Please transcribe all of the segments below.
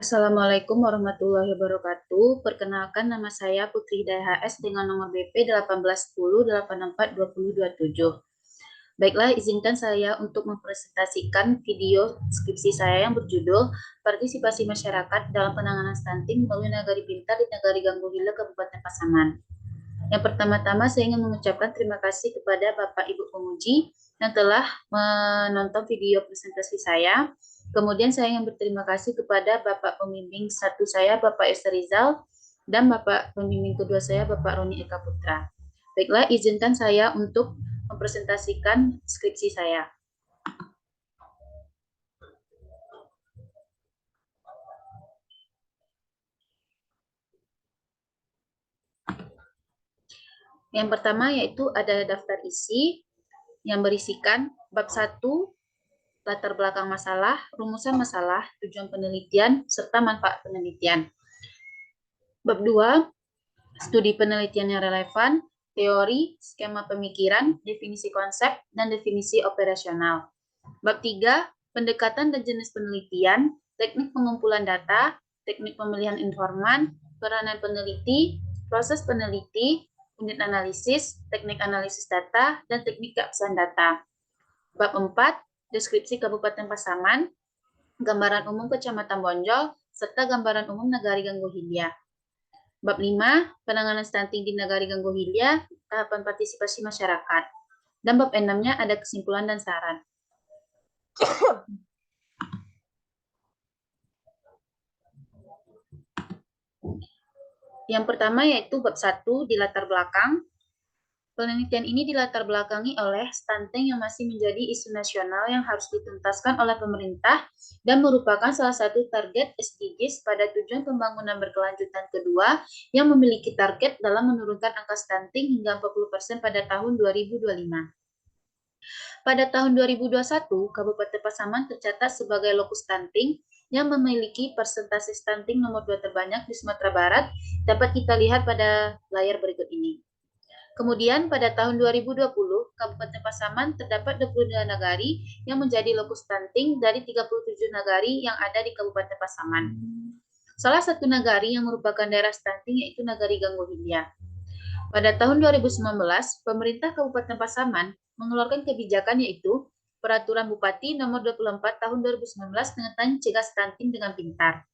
Assalamualaikum warahmatullahi wabarakatuh. Perkenalkan, nama saya Putri DHS dengan nomor BP 1810842027. Baiklah, izinkan saya untuk mempresentasikan video skripsi saya yang berjudul Partisipasi Masyarakat dalam Penanganan Stunting melalui Nagari Pintar di Nagari Ganggu Hila, Kabupaten Pasaman. Yang pertama-tama saya ingin mengucapkan terima kasih kepada Bapak Ibu penguji yang telah menonton video presentasi saya. Kemudian saya ingin berterima kasih kepada Bapak pembimbing satu saya, Bapak Esa Rizal, dan Bapak pembimbing kedua saya, Bapak Roni Eka Putra. Baiklah, izinkan saya untuk mempresentasikan skripsi saya. Yang pertama yaitu ada daftar isi yang berisikan bab 1, latar belakang masalah, rumusan masalah, tujuan penelitian, serta manfaat penelitian. Bab 2, studi penelitian yang relevan, teori, skema pemikiran, definisi konsep, dan definisi operasional. Bab 3, pendekatan dan jenis penelitian, teknik pengumpulan data, teknik pemilihan informan, peranan peneliti, proses peneliti, unit analisis, teknik analisis data, dan teknik keabsahan data. Bab 4, deskripsi Kabupaten Pasaman, gambaran umum Kecamatan Bonjol, serta gambaran umum Nagari Ganggu Hilya. Bab 5, penanganan stunting di Nagari Ganggu Hilya, tahapan partisipasi masyarakat. Dan bab 6-nya ada kesimpulan dan saran. Yang pertama yaitu bab 1 di latar belakang. Penelitian ini dilatar belakangi oleh stunting yang masih menjadi isu nasional yang harus dituntaskan oleh pemerintah dan merupakan salah satu target SDGs pada tujuan pembangunan berkelanjutan kedua yang memiliki target dalam menurunkan angka stunting hingga 40% pada tahun 2025. Pada tahun 2021, Kabupaten Pasaman tercatat sebagai lokus stunting yang memiliki persentase stunting nomor 2 terbanyak di Sumatera Barat, dapat kita lihat pada layar berikut ini. Kemudian pada tahun 2020, Kabupaten Pasaman terdapat 22 nagari yang menjadi lokus stunting dari 37 nagari yang ada di Kabupaten Pasaman. Salah satu nagari yang merupakan daerah stunting yaitu Nagari Ganggu Hilya. Pada tahun 2019, pemerintah Kabupaten Pasaman mengeluarkan kebijakan yaitu Peraturan Bupati Nomor 24 Tahun 2019 tentang Cegah Stunting dengan Pintar.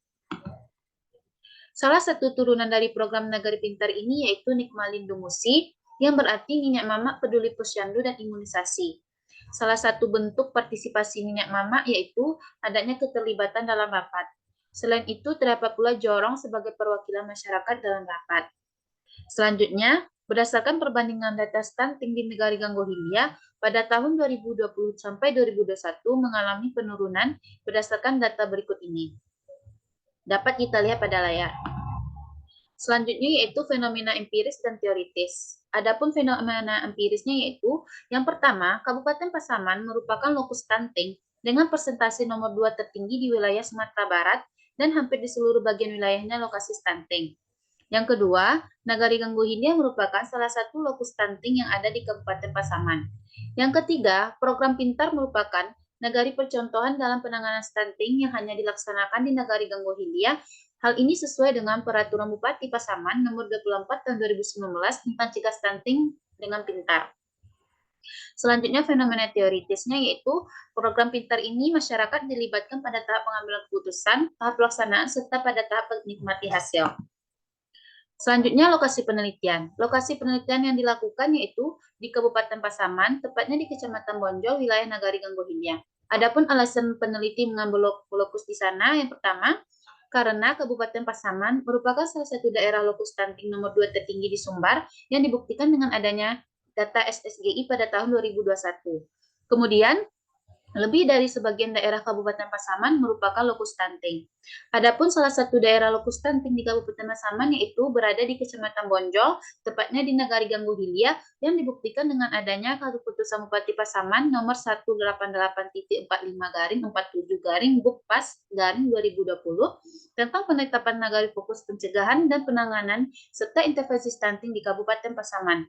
Salah satu turunan dari program Nagari Pintar ini yaitu Nikmalindumusi, yang berarti Minyak Mamak Peduli Posyandu dan Imunisasi. Salah satu bentuk partisipasi Minyak Mamak yaitu adanya keterlibatan dalam rapat. Selain itu, terdapat pula Jorong sebagai perwakilan masyarakat dalam rapat. Selanjutnya, berdasarkan perbandingan data stunting di Nagari Ganggu Hilya, pada tahun 2020 sampai 2021 mengalami penurunan berdasarkan data berikut ini. Dapat kita lihat pada layar. Selanjutnya yaitu fenomena empiris dan teoritis. Adapun fenomena empirisnya yaitu yang pertama, Kabupaten Pasaman merupakan lokus stunting dengan persentase nomor 2 tertinggi di wilayah Sumatera Barat dan hampir di seluruh bagian wilayahnya lokasi stunting. Yang kedua, Nagari Ganggu Hilya merupakan salah satu lokus stunting yang ada di Kabupaten Pasaman. Yang ketiga, program Pintar merupakan nagari percontohan dalam penanganan stunting yang hanya dilaksanakan di Nagari Ganggu Hilya. Hal ini sesuai dengan Peraturan Bupati Pasaman Nomor 24 Tahun 2019 tentang cegah stunting dengan Pintar. Selanjutnya fenomena teoritisnya yaitu program Pintar ini masyarakat dilibatkan pada tahap pengambilan keputusan, tahap pelaksanaan, serta pada tahap menikmati hasil. Selanjutnya lokasi penelitian. Lokasi penelitian yang dilakukan yaitu di Kabupaten Pasaman, tepatnya di Kecamatan Bonjol, wilayah Nagari Ganggu Hilya. Adapun alasan peneliti mengambil lokus di sana, yang pertama, karena Kabupaten Pasaman merupakan salah satu daerah lokus stunting nomor 2 tertinggi di Sumbar yang dibuktikan dengan adanya data SSGI pada tahun 2021. Kemudian, lebih dari sebagian daerah Kabupaten Pasaman merupakan lokus stunting. Adapun salah satu daerah lokus stunting di Kabupaten Pasaman yaitu berada di Kecamatan Bonjol, tepatnya di Nagari Ganggu Hilya, yang dibuktikan dengan adanya keputusan Bupati Pasaman nomor 188.45-47-Bukpas-2020 tentang penetapan nagari fokus pencegahan dan penanganan serta intervensi stunting di Kabupaten Pasaman.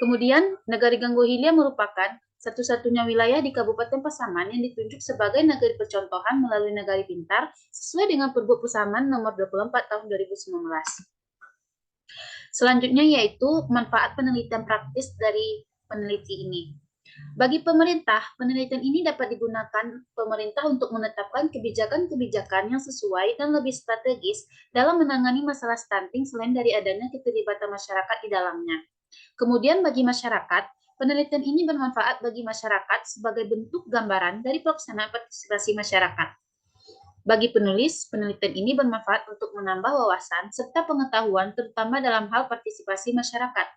Kemudian, Nagari Ganggu Hilya merupakan satu-satunya wilayah di Kabupaten Pasaman yang ditunjuk sebagai negeri percontohan melalui Negari Pintar sesuai dengan Pergub Pasaman nomor 24 tahun 2019. Selanjutnya yaitu manfaat penelitian praktis dari peneliti ini. Bagi pemerintah, penelitian ini dapat digunakan pemerintah untuk menetapkan kebijakan-kebijakan yang sesuai dan lebih strategis dalam menangani masalah stunting selain dari adanya keterlibatan masyarakat di dalamnya. Kemudian bagi masyarakat, penelitian ini bermanfaat bagi masyarakat sebagai bentuk gambaran dari pelaksanaan partisipasi masyarakat. Bagi penulis, penelitian ini bermanfaat untuk menambah wawasan serta pengetahuan terutama dalam hal partisipasi masyarakat.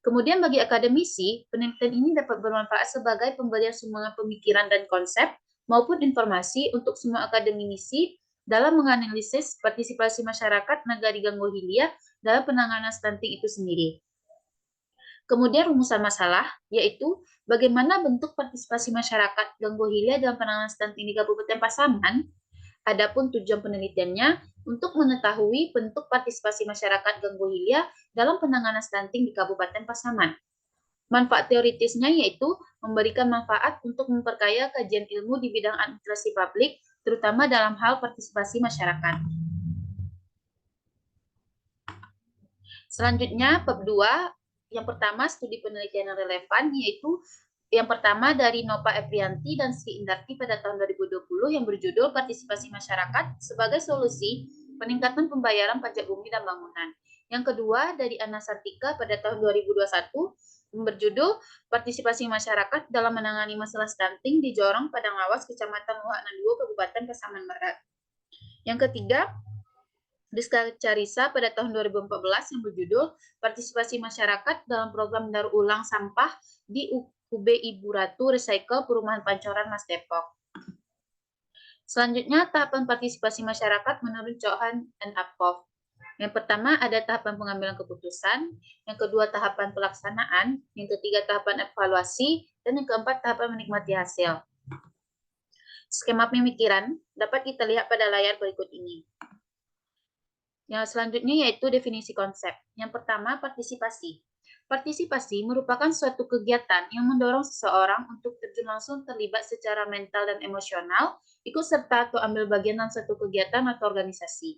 Kemudian bagi akademisi, penelitian ini dapat bermanfaat sebagai pemberian sumbangan pemikiran dan konsep maupun informasi untuk semua akademisi dalam menganalisis partisipasi masyarakat Nagari Ganggo Hilia dalam penanganan stunting itu sendiri. Kemudian rumusan masalah, yaitu bagaimana bentuk partisipasi masyarakat Ganggo Hilia dalam penanganan stunting di Kabupaten Pasaman. Adapun tujuan penelitiannya untuk mengetahui bentuk partisipasi masyarakat Ganggo Hilia dalam penanganan stunting di Kabupaten Pasaman. Manfaat teoritisnya yaitu memberikan manfaat untuk memperkaya kajian ilmu di bidang administrasi publik, terutama dalam hal partisipasi masyarakat. Selanjutnya, bab 2, yang pertama studi penelitian yang relevan, yaitu yang pertama dari Nova Eprianti dan Sri Indarti pada tahun 2020 yang berjudul Partisipasi Masyarakat sebagai Solusi Peningkatan Pembayaran Pajak Bumi dan Bangunan. Yang kedua dari Anna Sartika pada tahun 2021 yang berjudul Partisipasi Masyarakat dalam Menangani Masalah Stunting di Jorong Padang Lawas, Kecamatan Luhak Nanduo, Kabupaten Pasaman Barat. Yang ketiga, Rizka Carisa pada tahun 2014 yang berjudul Partisipasi Masyarakat dalam Program Daur Ulang Sampah di UB Ibu Ratu Recycle Perumahan Pancoran Mas Depok. Selanjutnya, tahapan partisipasi masyarakat menurut Johan and Apov. Yang pertama ada tahapan pengambilan keputusan, yang kedua tahapan pelaksanaan, yang ketiga tahapan evaluasi, dan yang keempat tahapan menikmati hasil. Skema pemikiran dapat kita lihat pada layar berikut ini. Yang selanjutnya yaitu definisi konsep. Yang pertama, partisipasi. Partisipasi merupakan suatu kegiatan yang mendorong seseorang untuk terjun langsung terlibat secara mental dan emosional, ikut serta atau ambil bagian dalam suatu kegiatan atau organisasi.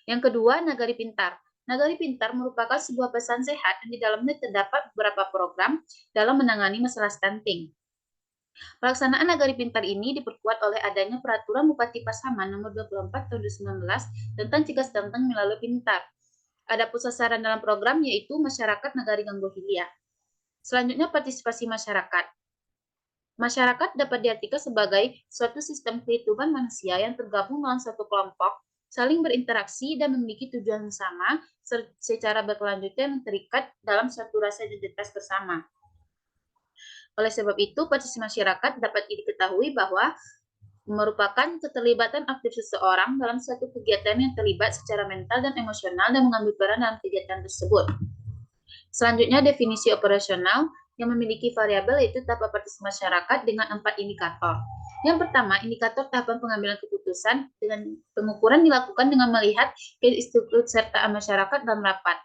Yang kedua, Nagari Pintar. Nagari Pintar merupakan sebuah pesan sehat dan di dalamnya terdapat beberapa program dalam menangani masalah stunting. Pelaksanaan Nagari Pintar ini diperkuat oleh adanya Peraturan Bupati Pasaman nomor 24 tahun 2019 tentang cegah stunting melalui pintar. Adapun sasaran dalam program yaitu masyarakat Nagari Ganggo Hilia. Selanjutnya partisipasi masyarakat. Masyarakat dapat diartikan sebagai suatu sistem kehidupan manusia yang tergabung dalam suatu kelompok, saling berinteraksi dan memiliki tujuan yang sama secara berkelanjutan yang terikat dalam suatu rasa identitas bersama. Oleh sebab itu, partisipasi masyarakat dapat diketahui bahwa merupakan keterlibatan aktif seseorang dalam suatu kegiatan yang terlibat secara mental dan emosional dan mengambil peran dalam kegiatan tersebut. Selanjutnya, definisi operasional yang memiliki variabel yaitu tahap partisipasi masyarakat dengan 4 indikator. Yang pertama, indikator tahapan pengambilan keputusan dengan pengukuran dilakukan dengan melihat keikutsertaan masyarakat dalam rapat.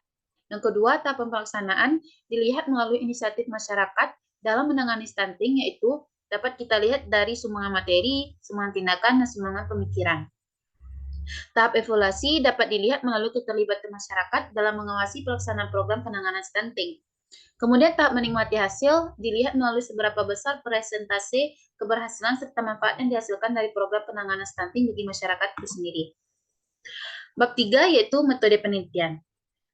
Yang kedua, tahapan pelaksanaan dilihat melalui inisiatif masyarakat dalam menangani stunting yaitu dapat kita lihat dari sumbangan materi, sumbangan tindakan, dan sumbangan pemikiran. Tahap evaluasi dapat dilihat melalui keterlibatan masyarakat dalam mengawasi pelaksanaan program penanganan stunting. Kemudian tahap menikmati hasil dilihat melalui seberapa besar presentasi keberhasilan serta manfaat yang dihasilkan dari program penanganan stunting bagi masyarakat itu sendiri. Bab 3 yaitu metode penelitian.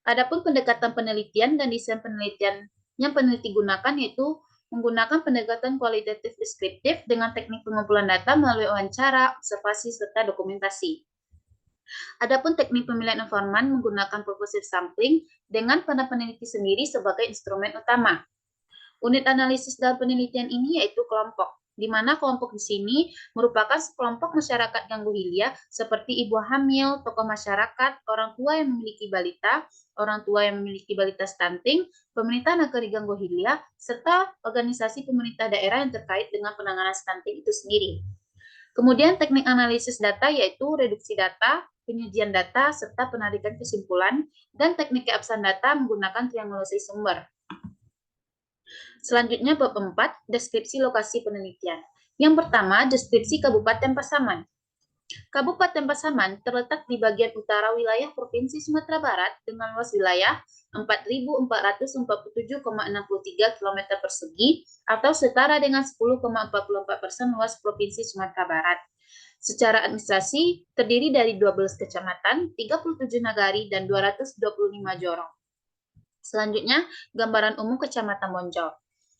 Adapun pendekatan penelitian dan desain penelitian yang peneliti gunakan yaitu menggunakan pendekatan kualitatif deskriptif dengan teknik pengumpulan data melalui wawancara, observasi, serta dokumentasi. Adapun teknik pemilihan informan menggunakan purposive sampling dengan para peneliti sendiri sebagai instrumen utama. Unit analisis dalam penelitian ini yaitu kelompok, di mana kelompok di sini merupakan sekelompok masyarakat Ganggo Hilia seperti ibu hamil, tokoh masyarakat, orang tua yang memiliki balita, orang tua yang memiliki balita stunting, pemerintah Nagari Ganggo Hilia, serta organisasi pemerintah daerah yang terkait dengan penanganan stunting itu sendiri. Kemudian teknik analisis data yaitu reduksi data, penyajian data, serta penarikan kesimpulan, dan teknik keabsahan data menggunakan triangulasi sumber. Selanjutnya bab 4, deskripsi lokasi penelitian. Yang pertama, deskripsi Kabupaten Pasaman. Kabupaten Pasaman terletak di bagian utara wilayah Provinsi Sumatera Barat dengan luas wilayah 4.447,63 km persegi atau setara dengan 10,44% luas Provinsi Sumatera Barat. Secara administrasi terdiri dari 12 kecamatan, 37 nagari, dan 225 jorong. Selanjutnya, gambaran umum Kecamatan Bonjol.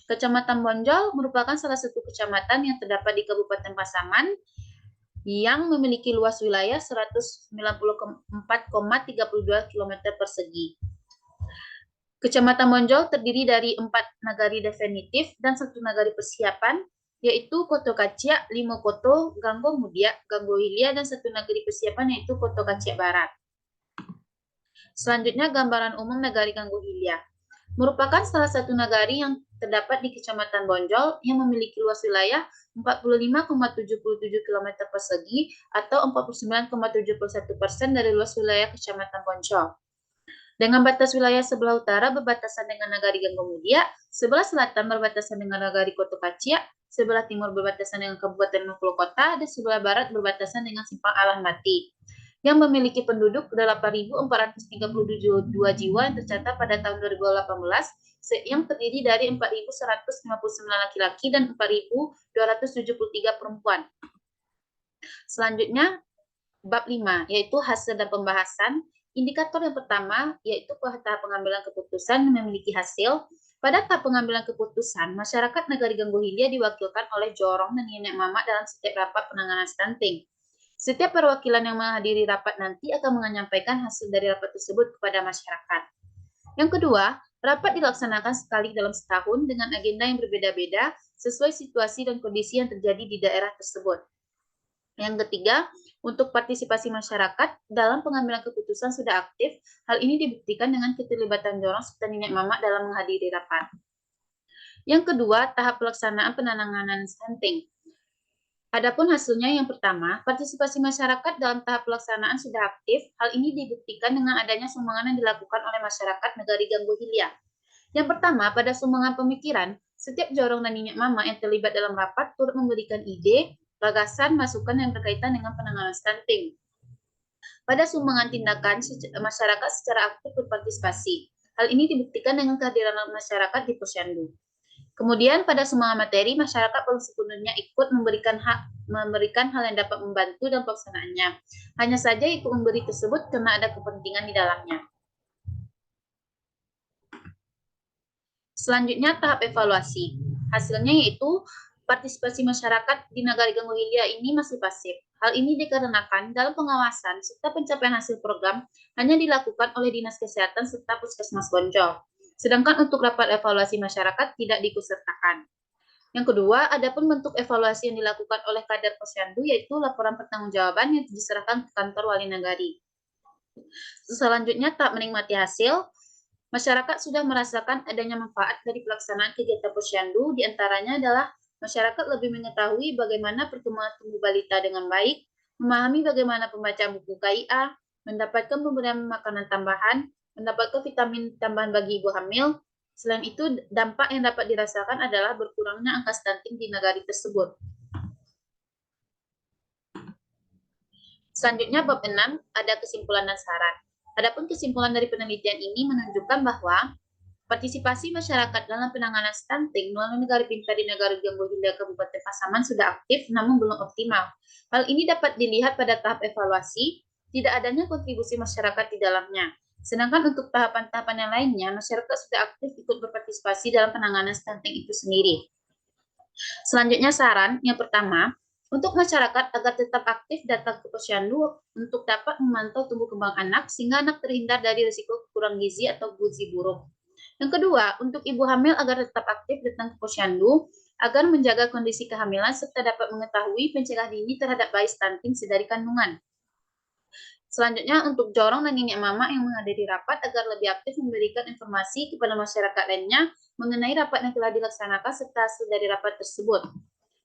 Kecamatan Bonjol merupakan salah satu kecamatan yang terdapat di Kabupaten Pasaman yang memiliki luas wilayah 194,32 km persegi. Kecamatan Bonjol terdiri dari 4 nagari definitif dan 1 nagari persiapan, yaitu Koto Kacia, Limo Koto, Ganggo Mudia, Ganggo Hilia, dan 1 nagari persiapan yaitu Koto Kacia Barat. Selanjutnya, gambaran umum nagari Ganggo Hilia. Merupakan salah satu nagari yang terdapat di Kecamatan Bonjol yang memiliki luas wilayah 45,77 km persegi atau 49,71% dari luas wilayah Kecamatan Bonjol. Dengan batas wilayah sebelah utara berbatasan dengan nagari Ganggo Mudia, sebelah selatan berbatasan dengan nagari Koto Kacia, sebelah timur berbatasan dengan Kabupaten Bengkulu Kota, dan sebelah barat berbatasan dengan Simpang Alang Mati, yang memiliki penduduk 8.432 jiwa yang tercatat pada tahun 2018, yang terdiri dari 4.159 laki-laki dan 4.273 perempuan. Selanjutnya, bab 5, yaitu hasil dan pembahasan. Indikator yang pertama, yaitu tahap pengambilan keputusan memiliki hasil. Pada tahap pengambilan keputusan, masyarakat Nagari Ganggo Hilia diwakilkan oleh jorong dan nenek mama dalam setiap rapat penanganan stunting. Setiap perwakilan yang menghadiri rapat nanti akan menyampaikan hasil dari rapat tersebut kepada masyarakat. Yang kedua, rapat dilaksanakan sekali dalam setahun dengan agenda yang berbeda-beda sesuai situasi dan kondisi yang terjadi di daerah tersebut. Yang ketiga, untuk partisipasi masyarakat dalam pengambilan keputusan sudah aktif. Hal ini dibuktikan dengan keterlibatan jorong serta nenek mama dalam menghadiri rapat. Yang kedua, tahap pelaksanaan penanganan stunting. Adapun hasilnya yang pertama, partisipasi masyarakat dalam tahap pelaksanaan sudah aktif. Hal ini dibuktikan dengan adanya sumbangan yang dilakukan oleh masyarakat Nagari Ganggo Hilia. Yang pertama, pada sumbangan pemikiran, setiap jorong dan nenek mama yang terlibat dalam rapat turut memberikan ide, gagasan, masukan yang berkaitan dengan penanganan stunting. Pada sumbangan tindakan, masyarakat secara aktif berpartisipasi. Hal ini dibuktikan dengan kehadiran masyarakat di Posyandu. Kemudian pada sumbangan materi, masyarakat belum sepenuhnya ikut memberikan hal yang dapat membantu dalam pelaksanaannya. Hanya saja ikut memberi tersebut karena ada kepentingan di dalamnya. Selanjutnya tahap evaluasi. Hasilnya yaitu partisipasi masyarakat di Nagari Ganggo Hilia ini masih pasif. Hal ini dikarenakan dalam pengawasan serta pencapaian hasil program hanya dilakukan oleh Dinas Kesehatan serta Puskesmas Bonjol. Sedangkan untuk rapat evaluasi masyarakat tidak diikutsertakan. Yang kedua, adapun bentuk evaluasi yang dilakukan oleh kader Posyandu yaitu laporan pertanggungjawaban yang diserahkan ke kantor wali nagari. Selanjutnya, tahap menikmati hasil. Masyarakat sudah merasakan adanya manfaat dari pelaksanaan kegiatan Posyandu, diantaranya adalah masyarakat lebih mengetahui bagaimana perkembangan tumbuh balita dengan baik, memahami bagaimana pembacaan buku KIA, mendapatkan pemberian makanan tambahan, mendapatkan vitamin tambahan bagi ibu hamil. Selain itu, dampak yang dapat dirasakan adalah berkurangnya angka stunting di nagari tersebut. Selanjutnya, bab 6, ada kesimpulan dan saran. Adapun kesimpulan dari penelitian ini menunjukkan bahwa partisipasi masyarakat dalam penanganan stunting melalui Nagari Pintar di Nagari Ganggo Hilia Kabupaten Pasaman sudah aktif namun belum optimal. Hal ini dapat dilihat pada tahap evaluasi, tidak adanya kontribusi masyarakat di dalamnya. Sedangkan untuk tahapan-tahapan yang lainnya, masyarakat sudah aktif ikut berpartisipasi dalam penanganan stunting itu sendiri. Selanjutnya saran, yang pertama, untuk masyarakat agar tetap aktif datang ke Posyandu untuk dapat memantau tumbuh kembang anak sehingga anak terhindar dari risiko kurang gizi atau gizi buruk. Yang kedua, untuk ibu hamil agar tetap aktif datang ke Posyandu agar menjaga kondisi kehamilan serta dapat mengetahui pencegah dini terhadap bayi stunting sedari kandungan. Selanjutnya, untuk jorong dan nenek mama yang menghadiri rapat agar lebih aktif memberikan informasi kepada masyarakat lainnya mengenai rapat yang telah dilaksanakan serta hasil dari rapat tersebut.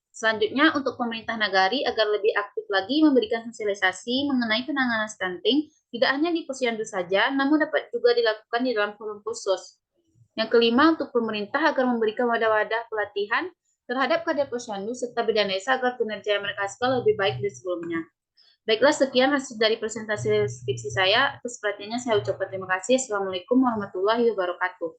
Selanjutnya, untuk pemerintah nagari agar lebih aktif lagi memberikan sosialisasi mengenai penanganan stunting, tidak hanya di Posyandu saja, namun dapat juga dilakukan di dalam forum khusus. Yang kelima, untuk pemerintah agar memberikan wadah-wadah pelatihan terhadap kader posyandu serta bidan desa agar kinerja mereka sekolah lebih baik dari sebelumnya. Baiklah, sekian hasil dari presentasi skripsi saya. Atas perhatiannya saya ucapkan terima kasih. Assalamualaikum warahmatullahi wabarakatuh.